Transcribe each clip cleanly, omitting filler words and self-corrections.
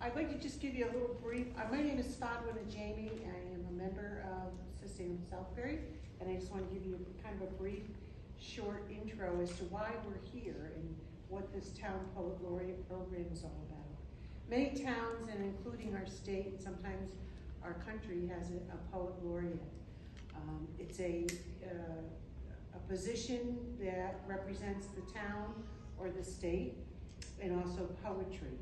I'd like to just give you a little brief. My name is Stodwin Jamie. I am a member of Sustainable Southbury, and I just want to give you kind of a brief, short intro as to why we're here and what this Town Poet Laureate program is all about. Many towns, and including our state, and sometimes our country, has a poet laureate. It's a position that represents the town or the state, and also poetry.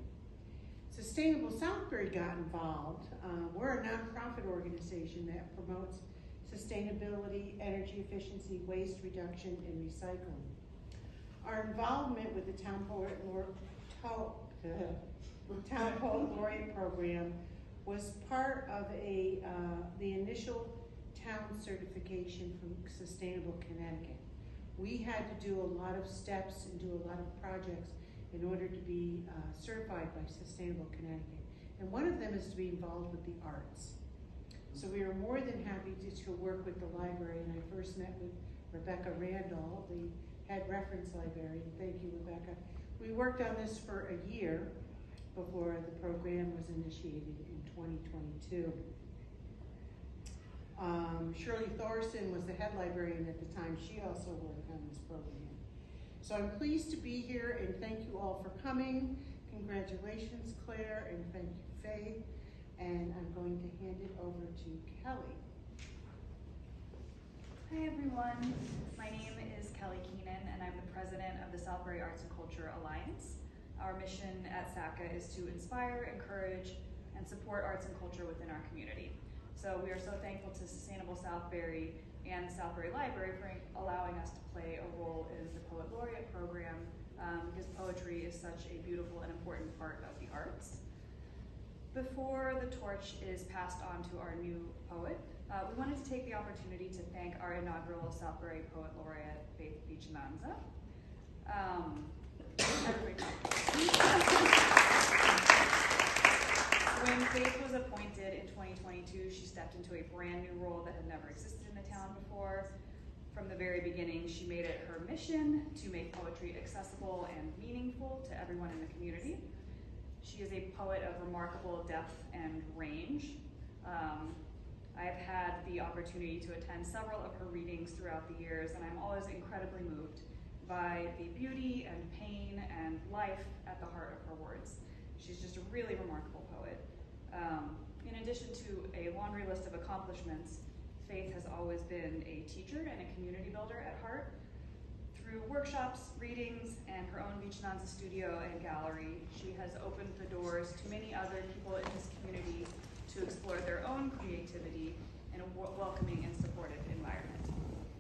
Sustainable Southbury got involved. We're a nonprofit organization that promotes sustainability, energy efficiency, waste reduction, and recycling. Our involvement with the Town Poet Laureate program was part of the initial town certification from Sustainable Connecticut. We had to do a lot of steps and do a lot of projects in order to be certified by Sustainable Connecticut. And one of them is to be involved with the arts. So we are more than happy to work with the library, and I first met with Rebecca Randall, the head reference librarian. Thank you, Rebecca. We worked on this for a year before the program was initiated in 2022. Shirley Thorson was the head librarian at the time. She also worked on this program. So I'm pleased to be here, and thank you all for coming. Congratulations, Claire, and thank you, Faye. And I'm going to hand it over to Kelly. Hi everyone, my name is Kelly Keenan, and I'm the president of the Southbury Arts and Culture Alliance. Our mission at SACA is to inspire, encourage, and support arts and culture within our community. So we are so thankful to Sustainable Southbury and the Southbury Library for allowing us to play a role in the Poet Laureate program because poetry is such a beautiful and important part of the arts. Before the torch is passed on to our new poet, we wanted to take the opportunity to thank our inaugural Southbury Poet Laureate, Faith Beachinanza. When Faith was appointed in 2022, she stepped into a brand new role that had never existed in the town before. From the very beginning, she made it her mission to make poetry accessible and meaningful to everyone in the community. She is a poet of remarkable depth and range. I have had the opportunity to attend several of her readings throughout the years, and I'm always incredibly moved by the beauty and pain and life at the heart of her words. She's just a really remarkable poet. In addition to a laundry list of accomplishments, Faith has always been a teacher and a community builder at heart. Through workshops, readings, and her own Beachinanza studio and gallery, she has opened the doors to many other people in this community to explore their own creativity in a welcoming and supportive environment.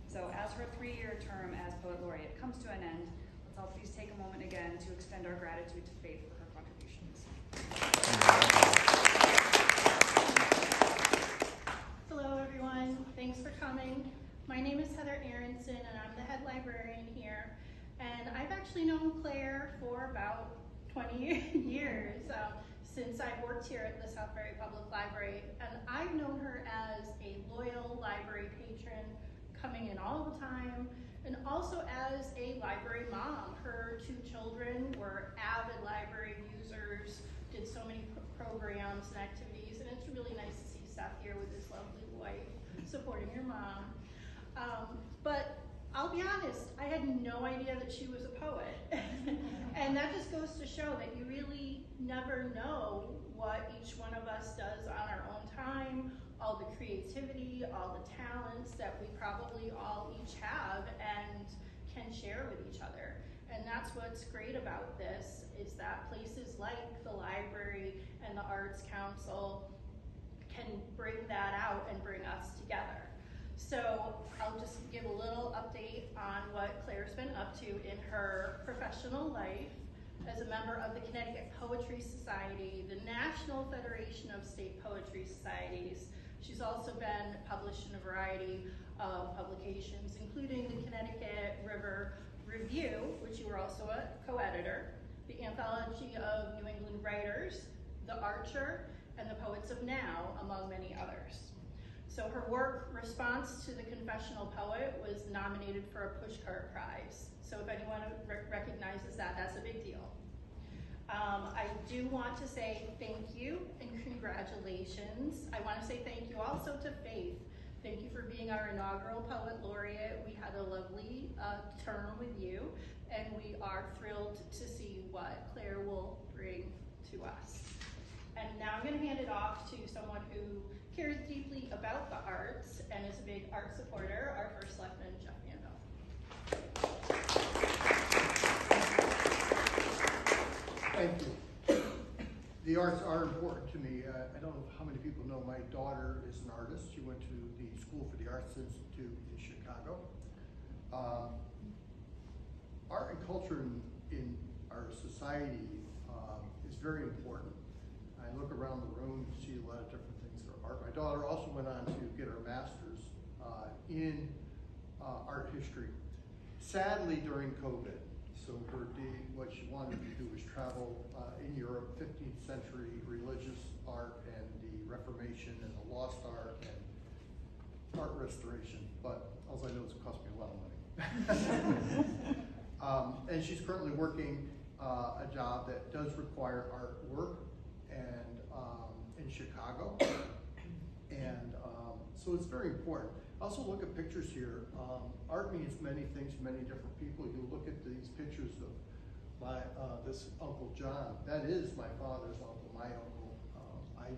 So as her 3-year term as Poet Laureate comes to an end, let's all please take a moment again to extend our gratitude to Faith for her contributions. Hello everyone, thanks for coming. My name is Heather Aronson, and I'm the head librarian here. And I've actually known Claire for about 20 years, since I've worked here at the Southbury Public Library. And I've known her as a loyal library patron, coming in all the time, and also as a library mom. Her 2 children were avid library users, did so many programs and activities, and it's really nice to see Seth here with his lovely wife supporting your mom. But I'll be honest, I had no idea that she was a poet. And that just goes to show that you really never know what each one of us does on our own time, all the creativity, all the talents that we probably all each have and can share with each other. And that's what's great about this, is that places like the library and the Arts Council can bring that out and bring us together. So I'll just give a little update on what Claire's been up to in her professional life as a member of the Connecticut Poetry Society, the National Federation of State Poetry Societies. She's also been published in a variety of publications, including the Connecticut River Review, which you were also a co-editor, the Anthology of New England Writers, The Archer, and The Poets of Now, among many others. So her work, Response to the Confessional Poet, was nominated for a Pushcart Prize. So if anyone recognizes that, that's a big deal. I do want to say thank you and congratulations. I want to say thank you also to Faith. Thank you for being our inaugural Poet Laureate. We had a lovely term with you, and we are thrilled to see what Claire will bring to us. And now I'm going to hand it off to someone who cares deeply about the arts and is a big art supporter, our first selectman, Jeff Mandel. Thank you. The arts are important to me. I don't know how many people know my daughter is an artist. She went to the School for the Arts Institute in Chicago. Art and culture in our society is very important. I look around the room, see a lot of different things that are art. My daughter also went on to get her master's in art history. Sadly, during COVID, so what she wanted to do was travel in Europe, 15th century religious art and the Reformation and the lost art and art restoration. But all I know is it cost me a lot of money. And she's currently working a job that does require artwork and in Chicago. And so it's very important. Also look at pictures here. Art means many things to many different people. You look at these pictures of this Uncle John. That is my father's uncle, my uncle. I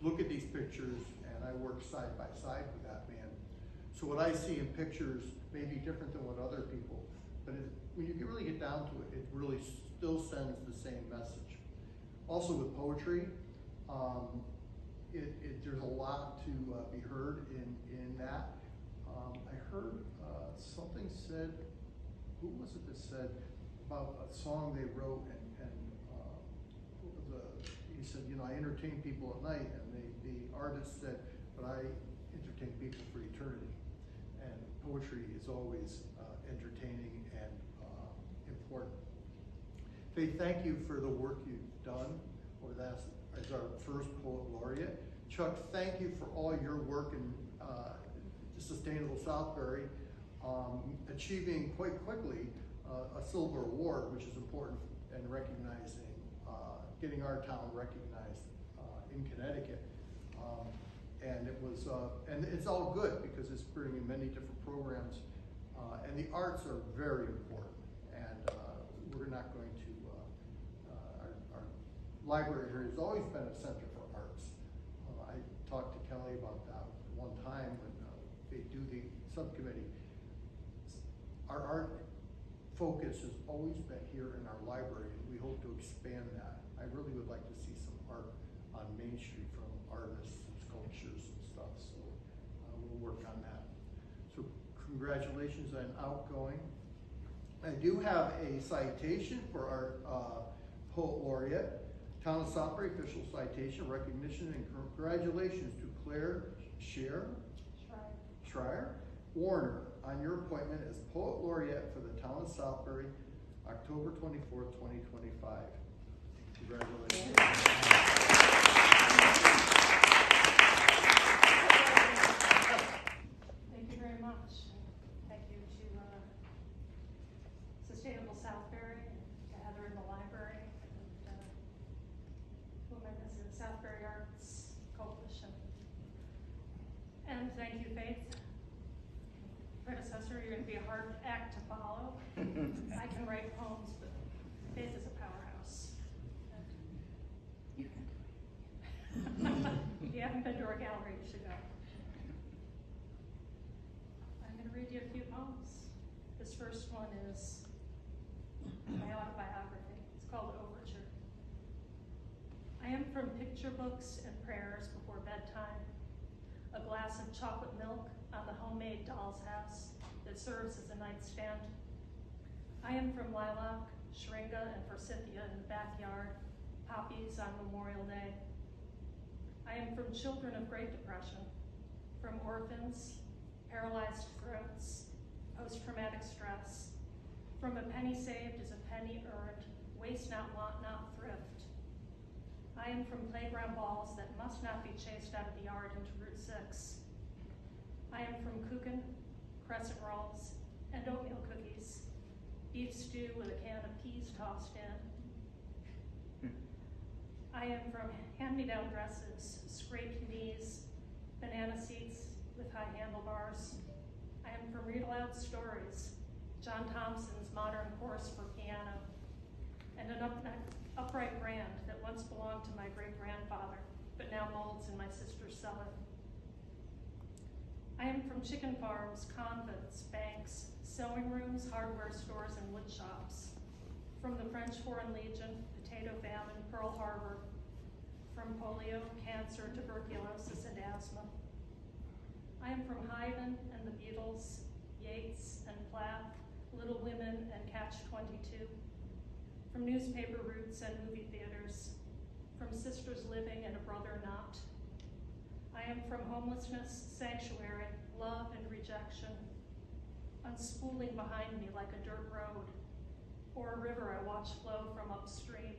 look at these pictures and I work side by side with that man. So what I see in pictures may be different than what other people, but when you really get down to it, it really still sends the same message. Also with poetry, there's a lot to be heard in that. I heard something said, who was it that said about a song they wrote and he said, you know, I entertain people at night, and the artist said, but I entertain people for eternity. And poetry is always entertaining and important. Faith, thank you for the work you've done over that as our first Poet Laureate. Chuck, thank you for all your work in Sustainable Southbury, achieving quite quickly a silver award, which is important, and recognizing, getting our town recognized in Connecticut. And it was, and it's all good because it's bringing many different programs, and the arts are very important. And we're not going to, our library here has always been a center for arts. I talked to Kelly about that one time when they do the subcommittee. Our art focus has always been here in our library, and we hope to expand that. I really would like to see some art on Main Street from artists and sculptures and stuff, so we'll work on that. So congratulations on outgoing. I do have a citation for our Poet Laureate. Town of Southbury official citation, recognition, and congratulations to Claire Schreier Warner on your appointment as Poet Laureate for the Town of Southbury, October 24th, 2025. Congratulations. Thank you very much. Thank you to Sustainable Southbury, to Heather in the library, and who am I missing? The Southbury Arts Coalition. And thank you, Faith. Predecessor, you're going to be a hard act to follow. I can write poems, but Faith is a powerhouse. You can. If you haven't been to our gallery, you should go. I'm going to read you a few poems. This first one is my autobiography. It's called Overture. I am from picture books and prayers before bedtime, a glass of chocolate milk on the homemade doll's house that serves as a nightstand. I am from lilac, syringa, and forsythia in the backyard, poppies on Memorial Day. I am from children of Great Depression, from orphans, paralyzed throats, post-traumatic stress, from a penny saved is a penny earned, waste not, want not, thrift. I am from playground balls that must not be chased out of the yard into Route 6. I am from kuchen, crescent rolls, and oatmeal cookies, beef stew with a can of peas tossed in. I am from hand-me-down dresses, scraped knees, banana seats with high handlebars. I am from read-aloud stories, John Thompson's Modern Course for Piano, and an upright brand that once belonged to my great-grandfather, but now molds in my sister's cellar. I am from chicken farms, convents, banks, sewing rooms, hardware stores, and wood shops. From the French Foreign Legion, potato famine, Pearl Harbor. From polio, cancer, tuberculosis, and asthma. I am from Haydn and the Beatles, Yeats and Plath, Little Women and Catch-22. From newspaper roots and movie theaters. From sisters living and a brother not. I am from homelessness, sanctuary, love and rejection, unspooling behind me like a dirt road, or a river I watch flow from upstream,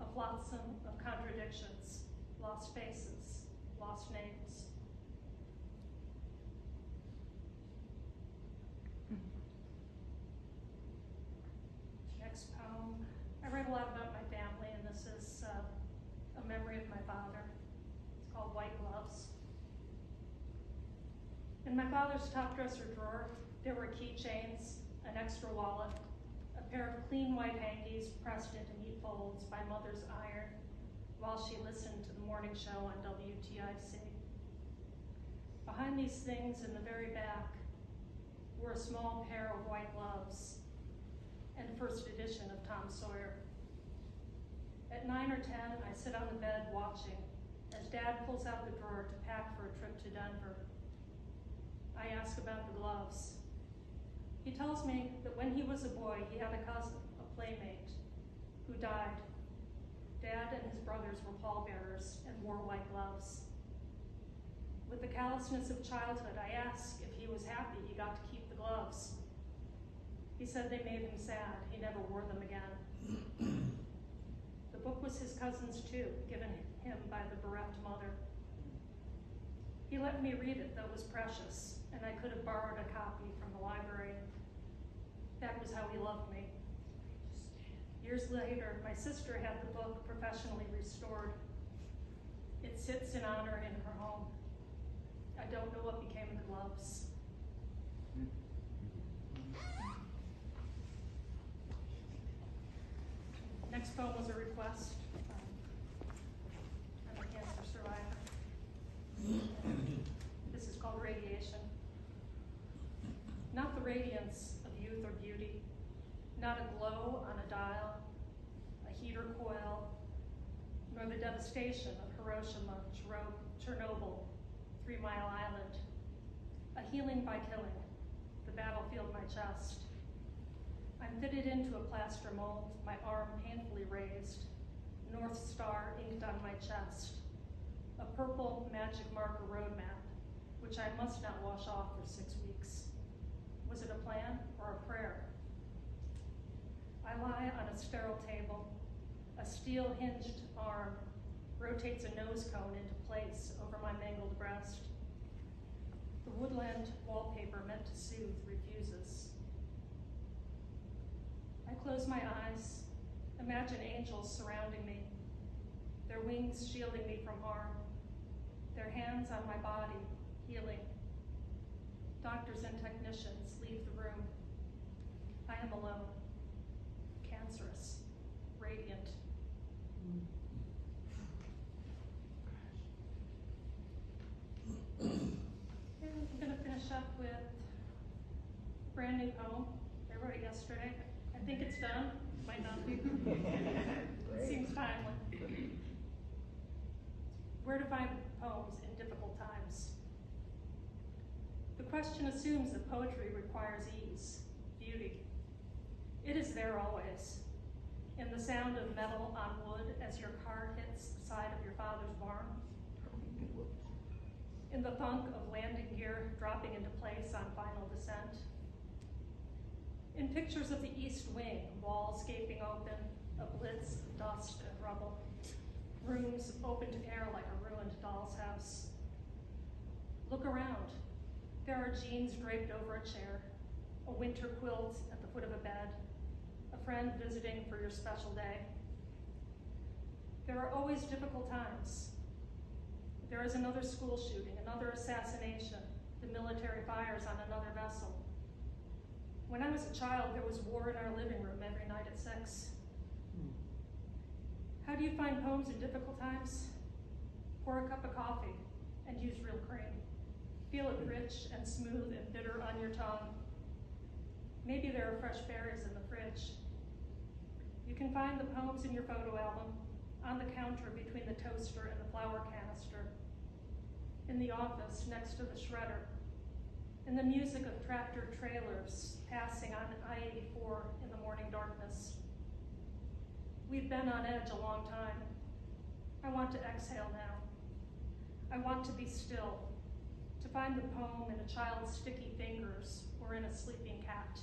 a flotsam of contradictions, lost faces, lost names. Next poem. I write a lot about my family, and this is a memory of my father. It's called White Gloves. In my father's top dresser drawer, there were keychains, an extra wallet, a pair of clean white hankies pressed into neat folds by mother's iron while she listened to the morning show on WTIC. Behind these things in the very back were a small pair of white gloves and first edition of Tom Sawyer. At 9 or 10, I sit on the bed watching as Dad pulls out the drawer to pack for a trip to Denver. I ask about the gloves. He tells me that when he was a boy, he had a cousin, a playmate, who died. Dad and his brothers were pallbearers and wore white gloves. With the callousness of childhood, I asked if he was happy he got to keep the gloves. He said they made him sad. He never wore them again. The book was his cousin's too, given him by the bereft mother. He let me read it, though it was precious, and I could have borrowed a copy from the library. That was how he loved me. Years later, my sister had the book professionally restored. It sits in honor in her home. I don't know what became of the gloves. Next poem was a request. I'm a cancer survivor. This is called Radiation. Not the radiance of youth or beauty, not a glow on a dial, a heater coil, nor the devastation of Hiroshima, Chernobyl, 3 Mile Island. A healing by killing, the battlefield my chest. I'm fitted into a plaster mold, my arm painfully raised, North Star inked on my chest, a purple magic marker roadmap, which I must not wash off for 6 weeks. Was it a plan or a prayer? I lie on a sterile table. A steel hinged arm rotates a nose cone into place over my mangled breast. The woodland wallpaper meant to soothe refuses. I close my eyes, imagine angels surrounding me, their wings shielding me from harm, their hands on my body, healing. Doctors and technicians leave the room. I am alone, cancerous, radiant. Okay, I'm gonna finish up with a brand new poem. I wrote it yesterday. I think it's done, might not be. It seems timely. Where to find poems in difficult times? The question assumes that poetry requires ease, beauty. It is there always, in the sound of metal on wood as your car hits the side of your father's barn, in the thunk of landing gear dropping into place on final descent, in pictures of the East Wing, walls gaping open, a blitz of dust and rubble, rooms open to air like a ruined doll's house. Look around. There are jeans draped over a chair, a winter quilt at the foot of a bed, a friend visiting for your special day. There are always difficult times. There is another school shooting, another assassination, the military fires on another vessel. When I was a child, there was war in our living room every night at 6. How do you find poems in difficult times? Pour a cup of coffee and use real cream. Feel it rich and smooth and bitter on your tongue. Maybe there are fresh berries in the fridge. You can find the poems in your photo album, on the counter between the toaster and the flour canister, in the office next to the shredder, in the music of tractor trailers passing on I-84 in the morning darkness. We've been on edge a long time. I want to exhale now. I want to be still, to find the poem in a child's sticky fingers or in a sleeping cat.